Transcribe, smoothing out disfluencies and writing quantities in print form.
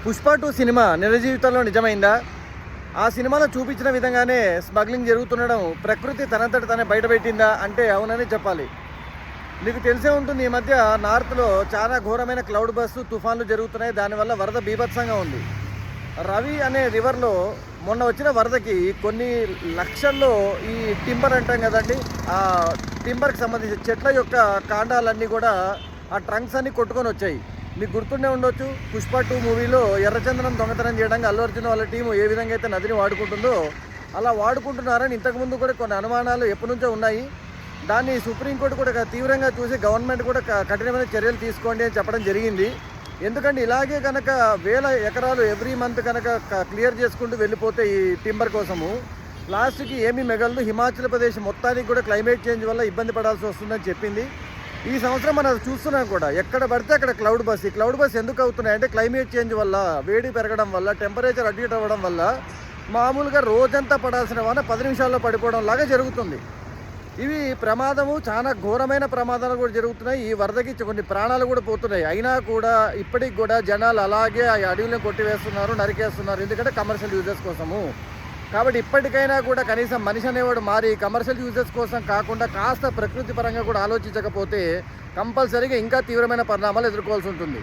Pushpa 2 cinema నిజ జీవితంలో నిజమైందా? ఆ సినిమాలో చూపించిన విధంగానే స్మగ్లింగ్ జరుగుతుండడం ప్రకృతి తనంతట తనే బయటపెట్టిందా అంటే అవునని చెప్పాలి. మీకు తెలిసే ఉంటుంది, ఈ మధ్య నార్త్లో చాలా ఘోరమైన క్లౌడ్ బస్సు తుఫాన్లు జరుగుతున్నాయి. దానివల్ల వరద బీభత్సంగా ఉంది. రవి అనే రివర్లో మొన్న వచ్చిన వరదకి కొన్ని లక్షల్లో ఈ టింబర్ అంటాం కదండి, ఆ టింబర్కి సంబంధించిన చెట్ల యొక్క కాండాలన్నీ కూడా ఆ ట్రంక్స్ అన్నీ కొట్టుకొని వచ్చాయి. మీకు గుర్తుండే ఉండొచ్చు, పుష్ప 2 మూవీలో ఎర్రచందనం దొంగతనం చేయడానికి అల్లు అర్జున్ వాళ్ళ టీము ఏ విధంగా అయితే నదిని వాడుకుంటుందో అలా వాడుకుంటున్నారని ఇంతకుముందు కూడా కొన్ని అనుమానాలు ఎప్పటి నుంచో ఉన్నాయి. దాన్ని సుప్రీంకోర్టు కూడా తీవ్రంగా చూసి గవర్నమెంట్ కూడా కఠినమైన చర్యలు తీసుకోండి అని చెప్పడం జరిగింది. ఎందుకంటే ఇలాగే కనుక వేల ఎకరాలు ఎవ్రీ మంత్ కనుక క్లియర్ చేసుకుంటూ వెళ్ళిపోతే ఈ టింబర్ కోసము లాస్ట్కి ఏమీ మిగలదు. హిమాచల్ ప్రదేశ్ మొత్తానికి కూడా క్లైమేట్ చేంజ్ వల్ల ఇబ్బంది పడాల్సి వస్తుందని చెప్పింది. ఈ సంవత్సరం మనం చూస్తున్నాం కూడా, ఎక్కడ పడితే అక్కడ క్లౌడ్ బస్. ఈ క్లౌడ్ బస్ ఎందుకు అవుతున్నాయి అంటే క్లైమేట్ చేంజ్ వల్ల, వేడి పెరగడం వల్ల, టెంపరేచర్ అటు ఇటు అవ్వడం వల్ల మామూలుగా రోజంతా పడాల్సిన వాన 10 నిమిషాల్లో పడిపోవడం లాగా జరుగుతుంది. ఇవి ప్రమాదము, చాలా ఘోరమైన ప్రమాదాలు కూడా జరుగుతున్నాయి. ఈ వరదకి కొన్ని ప్రాణాలు కూడా పోతున్నాయి. అయినా కూడా ఇప్పటికి కూడా జనాలు అలాగే ఆ అడవులను కొట్టివేస్తున్నారు, నరికేస్తున్నారు. ఎందుకంటే కమర్షియల్ యూజెస్ కోసము. కాబట్టి ఇప్పటికైనా కూడా కనీసం మనిషి అనేవాడు మారి కమర్షియల్ యూజెస్ కోసం కాకుండా కాస్త ప్రకృతి పరంగా కూడా ఆలోచించకపోతే కంపల్సరీగా ఇంకా తీవ్రమైన పరిణామాలు ఎదుర్కోవాల్సి ఉంటుంది.